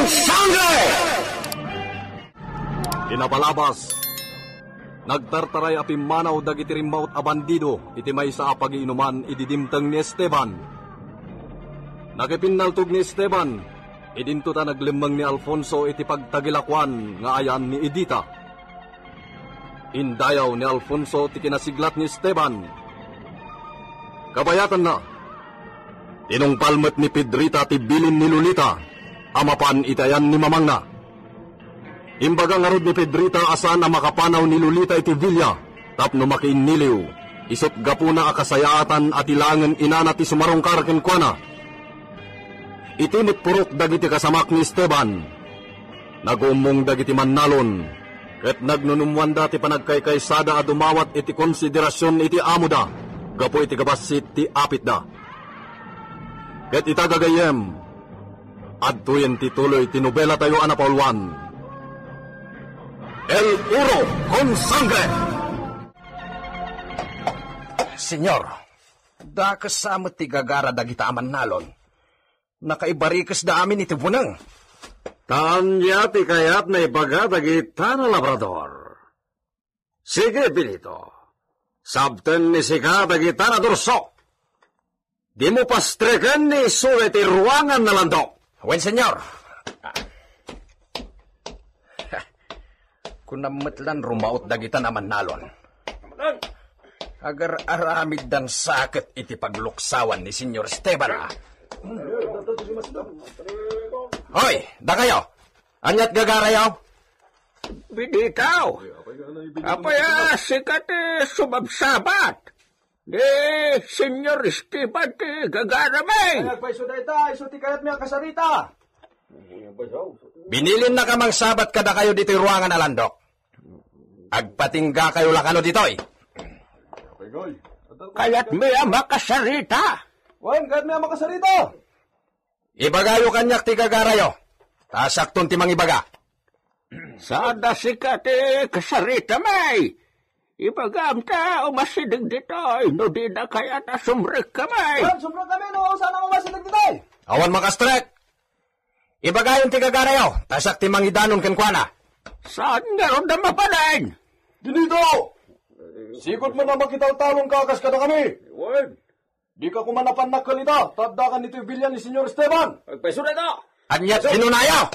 Sangre! Inabalabas, nagtartaray apimanaw dagiti rimmaut a bandido iti maysa a pagiinuman ididimteng ni Esteban. Nakipinnaltog ni Esteban, idinto ta naglimang ni Alfonso iti pagtagilakwan nga ayan ni Edita. Indayaw ni Alfonso ti kinasiglat ni Esteban. Kabayatan na, tinungpalmet ni Pedrita ti bilin ni Lolita, amapan itayan ni Mamangna. Imbaga nga rod ni Pedrita asan na makapanaw ni Lolita iti Villa, tapno makiiniliw, isot gapuna akasayaatan at ilangan inana ti sumarongkar kenkwana. Itimit purok dagiti kasamak ni Esteban, nagumong dagiti mannalon, ket nagnunumwanda ti panagkaykaysada a dumawat iti konsiderasyon iti amuda, gapo iti kabasit ti apitda. Ket itagagayem, adtuyen ti tuloy ti nobela tayo anapaulwan, El Uro con Sangre! Senyor, dakas samot ti gagara dagita aman nalon. Nakaibarikas da amin iti bunang. Tanya ti kayat na ibaga dagita na labrador. Sige, Benito. Sabten ni sika dagita na durso. Di mo pastrekan ni sulit ti ruangan na landok. Wen, senyor. Kunametlan rumaot dagita naman nalon. Agar aramid dan sakit iti pagluksawan ni Senyor Esteban. Hoy, da kayo! Anyat gagarayaw? Biditaw! Apaya sikat sumabsabat! Di, Senyor Esteban ti gagaramay! Nagpaiso da ita, iso ti kayat miya kasarita! Binilin na kamang sabat kada kayo dito ruangan na landok. Agpatingga kayo lakano ditoy. Kayat miya makasarita. Wen, kayat miya makasarita. Ibagayo kanyak ti gagarayo. Tasakton ti mangibaga. Sada sikat kasarita may. Ibagam ta umasidig ditoy. No di na kaya na sumrek kamay. Wen, sumrek kami no. Sana mamasidig ditoy. Awan makastrek. Ibagayon ti gagarayo, tasak ti mangidanon kenkwana. Saan nga ron na mapanain? Dinito! Sikot mo na makitaltalong kakas ka na kami. Di ka kumanapan na kalita, taddakan nito yung bilyan ni Senyor Esteban. Agpeso na ito! Anyat hinunayaw!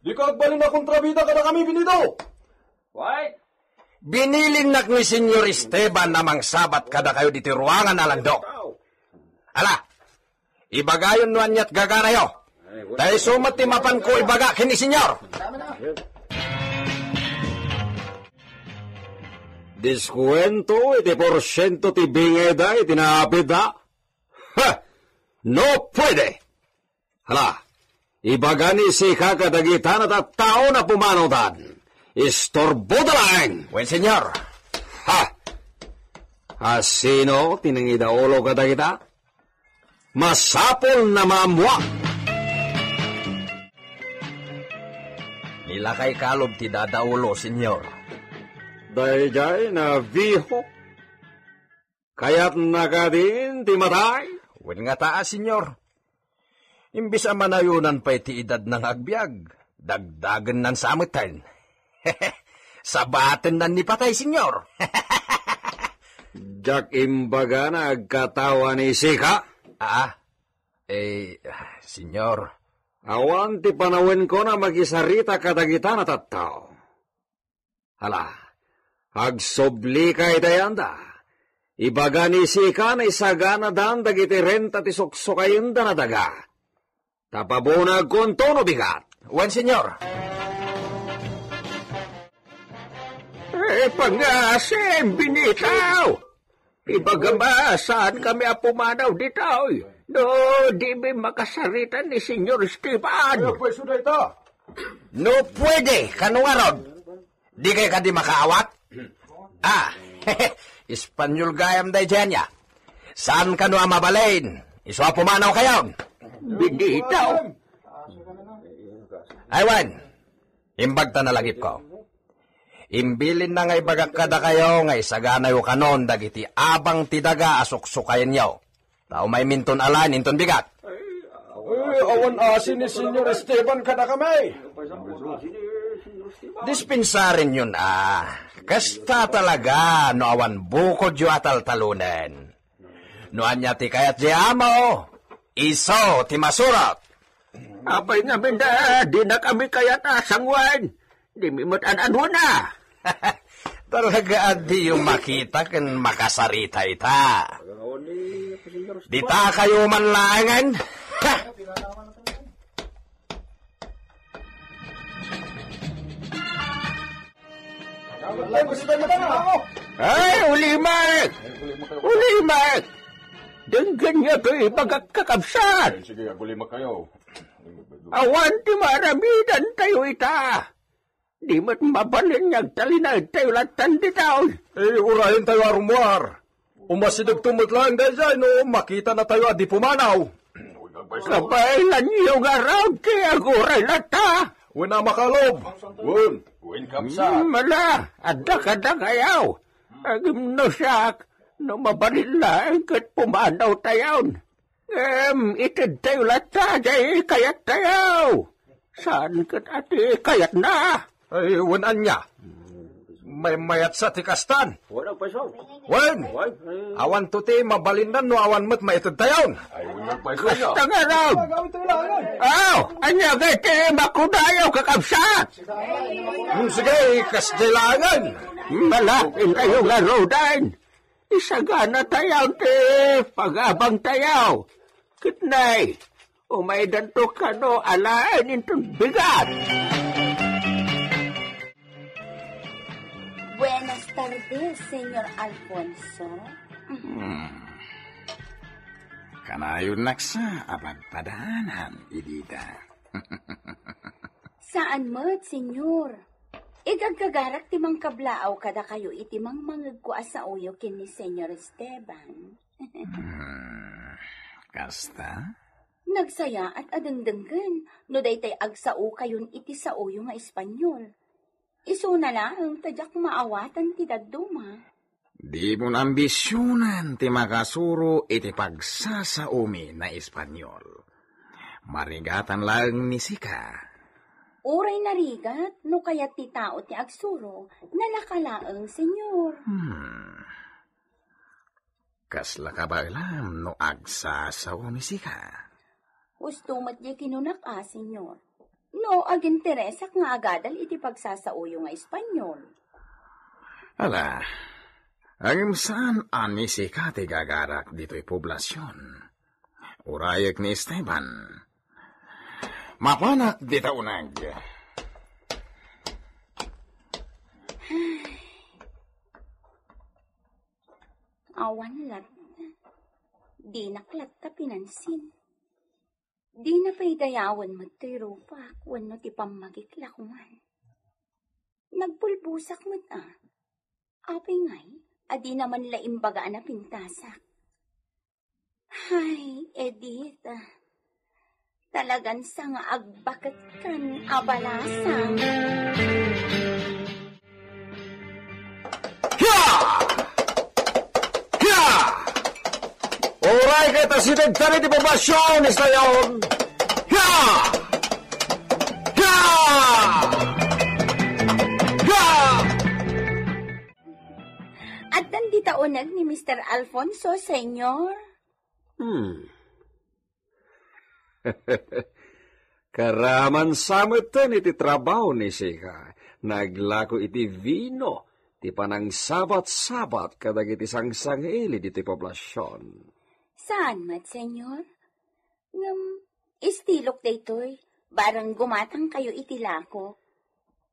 Di ka agbalin na kontrabida ka na kami, Benito. Binilin ni Senyor Esteban namang sabat kada kayo dito ruangan na landok. Ala, ibagayon no anyat gagarayo. Dahil sumat ti mapan ko ibaga kini senyor. Diskwento iti porsyento ti bingeda iti naapid da? Ha! No pwede! Hala, ibaga ni si kakadagita na tao na pumanaw dan. Istorbo da lang! Wen senyor. Ha! Asino tinangidaolo kadagita? Masapol na maamwa! Nilakay kalob ti dadaulo, senyor. Dayjay na viho. Kaya't nakadin ti matay. Wen nga taas, senyor. Imbis ang manayunan pa iti edad ng agbyag, dagdagan ng samutan. Sabaten nan ni patay, senyor. Jak imbaga na agkatawa ni Sika. Senyor. Awan ti panawin ko na magisarita kadagita na tattao. Hala, agsobli ka itayanda. Ibaga ni Sika na isagana dan dagiti renta ti suksukayin da na daga. Tapabunag kung tono bigat. Wen, senyor. Pangasim, binitaw! Ibaga ba, saan kami apumanaw ditoy? No, di ba makasarita ni Senyor Esteban? Pweso da ita. No pwede, kanungarod. Di kayo ka di makaawat? Espanyol gayam day dyan ya. Saan ka no mabalain? Iswa pumanaw kayo. Binitaw! Aywan, imbagta na lagip ko. Imbilin na nga ibagak kada kayo nga isagana yu kanon dagiti abang tidaga asuksukayin yaw. Tao may minton alan, inton bigat. awan asin ni Senyor Esteban kada kami. Dispensarin yun Kasta talaga no awan bukod yu atal-talunen. No anya ti kayat di amo. Iso ti masurot. Apay nga minda, di na kami kayat asangwan. Di mimot an-anwa na. Talaga di yung makita kan makasarita ita. Dita kayo manlangan. Ay, ulimak! Ulimak! Denggan niya kayo pagkakabsat. Sige, agulima kayo. Awan ti maramidan tayo ita. Di mat mabalin niyag talinag tayo latan di taon. Urahin tayo arumuar. Umasidag tumot lang dahil no, makita na tayo di pumanaw. Kapailan niyo nga raw kaya guray lata. Wala makalob. Win kapsa. Mala, adak-adak ayaw. Agim no siyak, no mabalin lang kat pumanaw tayon. Itid tayo lata, jay kayat tayo. Saan kat ati kayat na? Ay, wanan niya. May mayat sa tikastan. Wen! Awan tuti mabalindan no awan mo't maitid tayon. Kasta nga raw. Aw, anya gati makudayaw kakabsat. Sige, kasdilangan. Mala, tayo nga rodan. Isagana tayaw ti pagabang tayaw. Kitnay, umaidan to ka no alain intong bigat. Buenas tardes, Senyor Alfonso. Kanayon naksa abagpadahanan, idita. Saan mo't, Senyor? Igagagarak timang kablaaw kada kayo itimang mangagkuas sa uyo kin ni Senyor Esteban. Kasta? Nagsaya at adengdenggan, no daytay agsao kayon iti sa uyo nga Espanyol. Iso na lang, tadyak maawatan ti daduma. Di mo ambisyonan ti makasuro iti pagsasaumi na Espanyol. Marigatan lang ni Sika. Uray narigat, no kayat ti tao ti agsuro, nalakalaang, Senyor. Kasla ka ba alam no agsasaumi Sika? Gusto mat di kinunak Senyor. No, agin Teresak nga agadal iti pagsasauyo nga Espanyol. Ala, ang saan ani si Kati gagarak dito'y poblasyon. Urayak ni Esteban. Mapanak dito unag. Awan lat. Di naklat ta pinansin. Di na paidayawan mo ti rupak, wano ti pamagiklakuman. Nagpulbusak mo Apay ngay, adi naman laimbagaan na pintasak. Hay, Edith, talagan sa nga agbakat kan abalasang. Oray kita sinagtari di poblasyon is tayon. Ya! Ya! Ya! At nandita unag ni Mr. Alfonso, Senyor. Karaman samutan iti trabaho ni Sika. Naglako iti vino, ti panang sabat-sabat kadag iti sangsangili iti poblasyon. Saan mat, Senyor? Istilok daytoy, barang gumatang kayo itilako.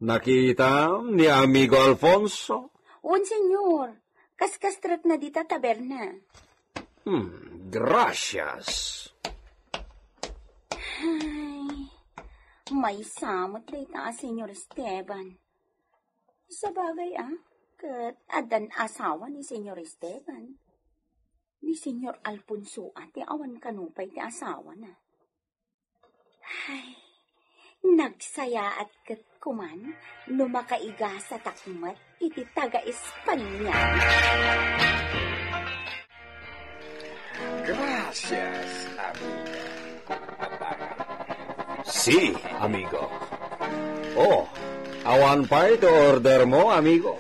Nakita ni amigo Alfonso? Un, Senyor, kaskastrat na dita taberna. Gracias. Ay, may samot dayta, Senyor Esteban. Sa bagay, kat adan asawa ni Senyor Esteban. Ni Senyor Alfonso ati awan kanupay ti asawa na. Ay, nagsaya at kuman no makaiga sa takmat iti taga-Espanya. Gracias, amiga. Si, amigo. Oh, awan pa ito order mo, amigo.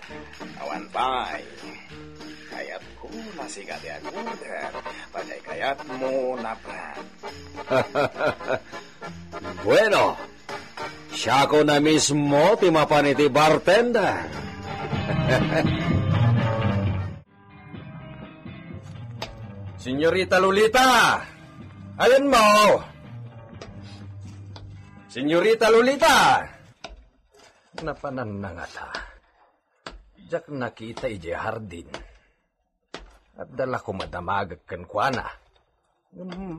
Awan pa'y. Kayat ko na sikat ang order. Pagay kayat mo na pa. Bueno, siya ko na mismo timapan iti bartender. Senyorita Lolita! Ayan mo! Senyorita Lolita! Napanan na nga ta. Diyak nakita ije hardin. At dala ko madamagag kan kwa na.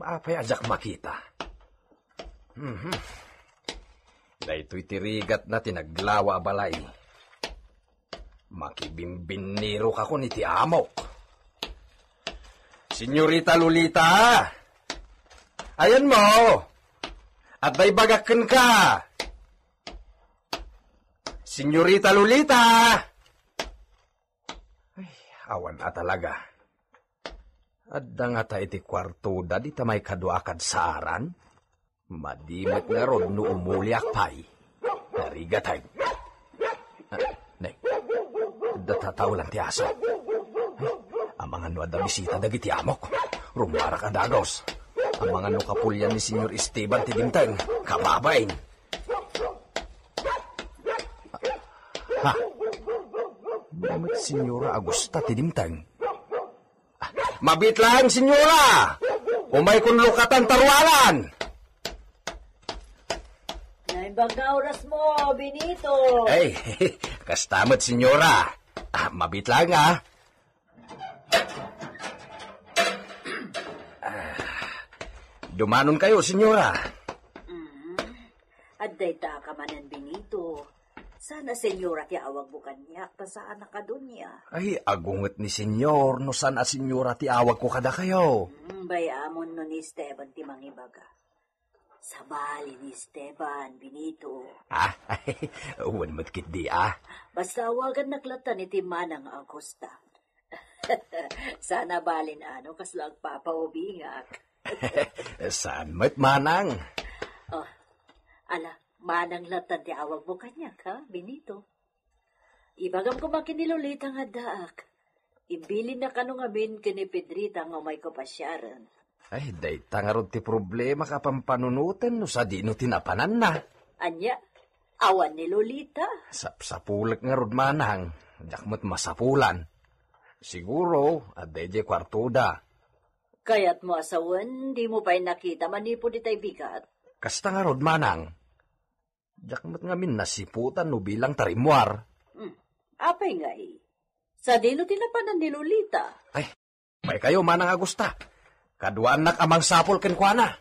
Apay ajak makita. Dahito'y tirigat na tinaglawa balay. Makibimbiniro ka ko ni ti amok. Senyorita Lolita! Ayan mo! At may bagakan ka! Senyorita Lolita! Ay, awan na talaga. Adda nga ta iti kwarto da di ta may kaduakad saaran. Madimat nga rod no umuliak pay. Narigatay. Nay, datataw lang ti aso. Ang mga nuada bisita dagiti amok. Rumara ka dagos. Ang mga nukapulyan ni Senyor Esteban ti dimteng. Kababain. Ha? Damat Senyora Agusta ti dimteng. Mabit lang, Senyora! Umay kun lukatan tarwalan! Baga oras mo, Benito. Ay, kastamot, Senyora. Mabit lang, Dumanon kayo, Senyora. Adday ta ka manan, Benito. Sana, Senyora, ti awag mo kanyak, ta saan nakadunya. Ay, agungot ni Senyor, no sana, Senyora, ti awag ko kada kayo. Bayamon no ni Esteban ti mangibaga. Sabali ni Esteban, Benito. Ay, uwan matkit di, Basta awagan naklatan ni ti Manang Augusta. Sana balin kaslang papaubingak. Saan mo't manang? Oh, Manang latan ti awag mo kanyak, Benito? Ibagam ko makinilulita nga daak. Ibilin na kanong amin kini Pedrita nga may kapasyaran. Ay, day tangarod ti problema kapampanunutan no sa di no tinapanan na. Anya, awan ni Lolita. Sapulak nga rod manang, jakmat masapulan. Siguro, adede kwartuda. Kaya't mo asawan, di mo pa'y nakita manipo di tay bigat. Kasta nga rod manang, jakmat nga min nasiputan no bilang tarimwar. Apay nga sa di no tinapanan ni Lolita. Ay, may kayo manang Agusta. Kaduan nak amang sapol ken kuana.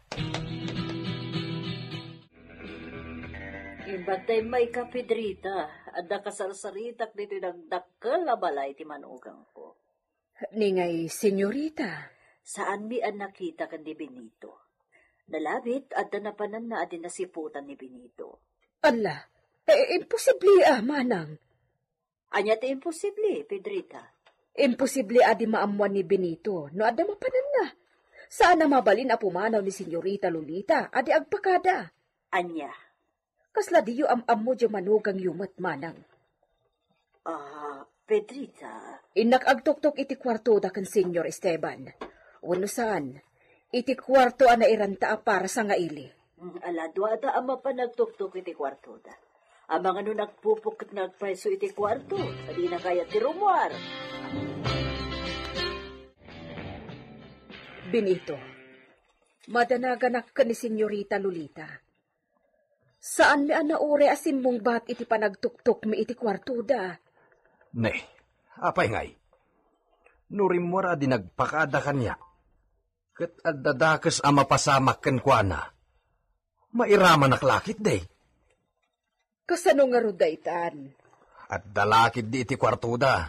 Ibatay may kapidrita, adda kasarsaritak dito nagdakkel na balay ti manugang ko. Ningay, senyorita. Saan mi an nakita kan di Benito? Nalabit adda napanan na adin nasiputan ni Benito. Ala, imposible manang. Anya ti imposible, Pedrita. Imposible adi maamuan ni Benito, no adda mapanan na. Saan na mabalin a pumanaw ni Senyorita Lolita, adi agpakada. Anya? Kasla diyo am-am di manugang yumat manang. Pedrita. Inak agtuktok iti kwarto da kan Senyor Esteban. Wano saan, iti kwarto a nairanta para sa nga ili. Aladwa da ama pa nagtuktok iti kwarto da. Amang ano nagpupukit nagpaiso iti kwarto, adi na kaya ti rumwar. Benito, madanaganak ka ni Senyorita Lolita. Saan mi anaure asim mong bat iti panagtuktok mi iti kwarto da? Ne, apay ngay. Nurimwara di nagpakada kanya. Kat adadakas ama pasamak ken kuana. Mairaman naklakit day. Kasano nga rudaitan? At dalakid di iti kwarto da.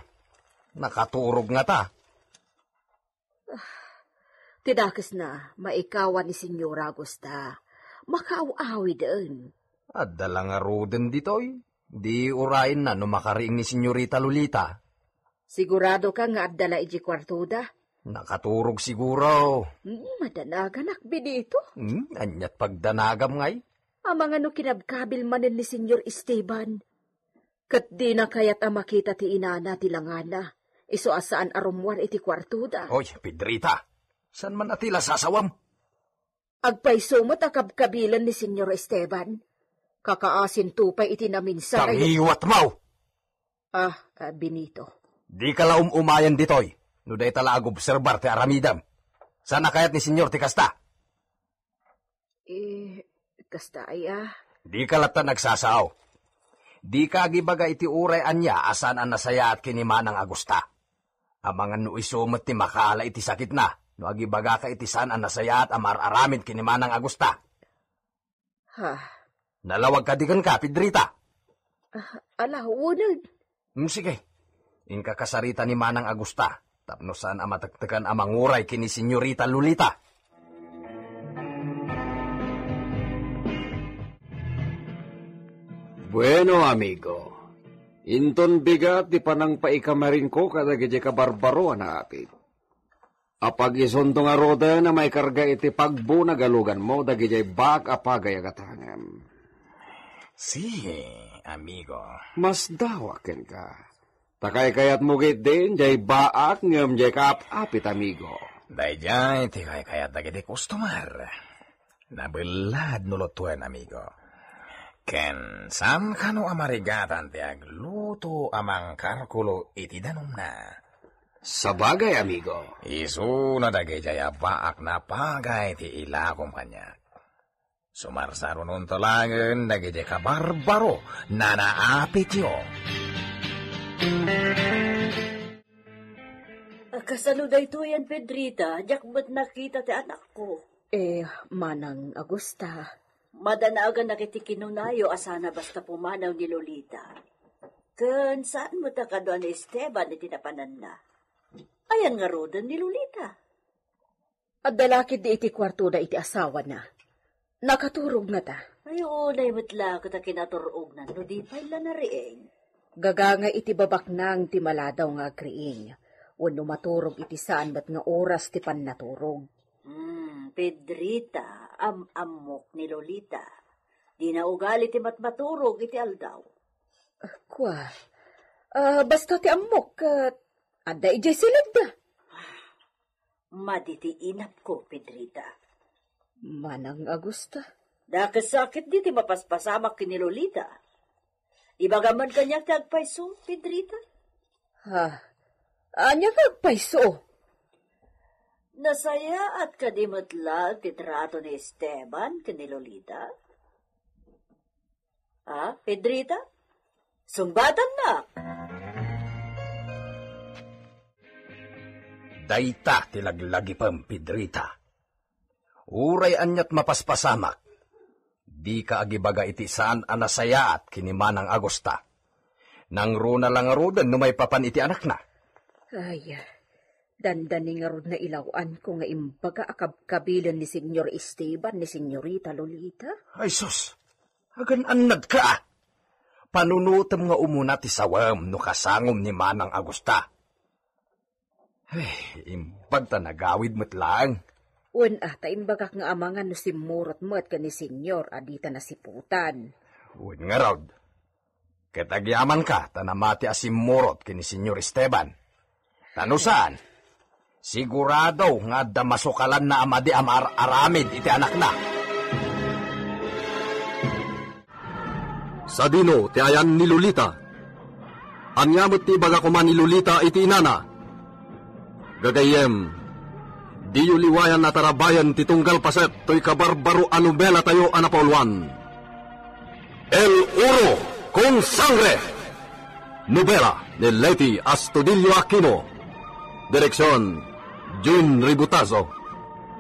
Nakaturog nga ta. Tidakas na, maikawan ni Senyora Agusta. Makaaw-awi doon. At dala nga ruden ditoy. Di urain na no makariing ni Senyorita Lolita. Sigurado ka nga at dala iji kwartuda? Nakaturog siguro. Madanaganak, Benito. Anyat pagdanagam ngay. ang mga no kinabkabil manin ni Senyor Esteban. Kat di na kayat ang makita ti inana ti langana. Iso asaan arumwan iti kwartuda. Oy, Pedrita, saan man atila sasawam? Agpaisumot akabkabilan ni Senyor Esteban. Kakaasin tupay iti naminsan. Tangiwat mau! Benito. Di ka laum umayan ditoy. No day tala ag-obserbar ti aramidam. Sana kayat ni Senyor ti kasta? Kasta ay Di ka lata nagsasaw. Di ka agibaga iti uray anya asan ang nasaya at kinimanang Agusta. Amangan no isumot ti makala iti sakit na. No agibaga ka iti san ang nasaya at amar-aramid kinimanang Agusta. Nalawag ka digan ka, Pedrita. Unag. Sige. Inka kasarita ni Manang Agusta. Tapno saan ang matagtagan ang manguray kini Senyorita Lolita. Bueno, amigo. Inton bigat di panang paikamarin ko kadagiti ka barbaro na apit. Apag isuntong aroda na may karga iti pagbo na galugan mo dagiti bak apagay agatangam. Amigo. Mas dawakin ka. Takay kayat mugit din, jay baak ngam jay kaap-apit, amigo. Dayjay, ti kayat dagiti kustomar. Nabelad nulutuan, amigo. Ken, sam kano amarigatan ti agluto amang karkulo iti danum na. Sabagay, amigo. Isu na dagiti baak na pagay ti ilakom kanya. Sumarsaro nun talangan dagiti ka barbaro na naapit yo. Kasaluday to yan, Pedrita. Diyak ba't nakita ti anak ko? Manang Agusta. Madanaagan nakitikinunayo asana basta pumanaw ni Lolita. Kan saan mo takado ni Esteban iti napanan na? Ayan nga rodan ni Lolita. At dalakid di iti kwarto da iti asawa na. Nakaturog na ta. Ayo, naimatla ko ta kinaturog na. No di pa ila na rieng. Gaganga iti babak nang ti maladaw nga agriing. Wano maturog iti saan bat nga oras ti pan naturog. Pedrita, amok ni Lolita. Di na ugali ti matmaturog iti aldaw. Basta ti amok, anda ijay silid da. Maditi inap ko, Pedrita. Manang Agusta. Nakasakit di ti mapaspasamak ki ni Lolita. Ibagaman kanyang tagpaiso, Pedrita? Anya tagpaiso? Nasaya at kadimatlag ti trato ni Esteban kini Lolita? Pedrita? Sumbatan na! Dayta tilaglagi pam, Pedrita. Uray anyat mapaspasamak. Di ka agibaga iti saan anasaya at kinimanang Agusta. Nang runa lang arudan no may papan iti anak na. Dandani nga rod na ilawan ko nga imbaga akabkabilan ni Senyor Esteban ni Senyorita Lolita. Ay sus, agan anad ka. Panunutam nga umuna ti sawam no kasangom ni Manang Agusta. Imbag ta nagawid mo't lang. Ta imbagak nga amangan no simurot mo at ka ni Senyor adita na siputan. Nga raud. Ketagyaman ka, tanamati asimurot kini Senyor Esteban. Tanusan, sigurado nga damasukalan na amadi amar-aramid iti anak na. Sa dino, ti ayan ni Lolita. Anyamot ti baga kuman ni Lolita iti inana. Gagayem, di liwayan na tarabayan ti tunggal paset to'y kabarbaro anubela tayo anapolwan. El Uro con Sangre. Nobela ni Leti Astudillo Aquino. Direksyon, June Ributazo.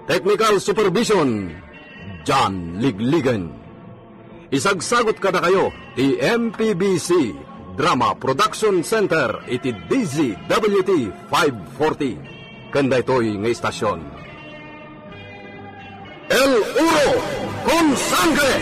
Technical Supervision, John Ligligan. Isagsagot kada kayo, ti MPBC Drama Production Center iti DZWT 540. Kanda ito'y nga istasyon. El Uro con Sangre!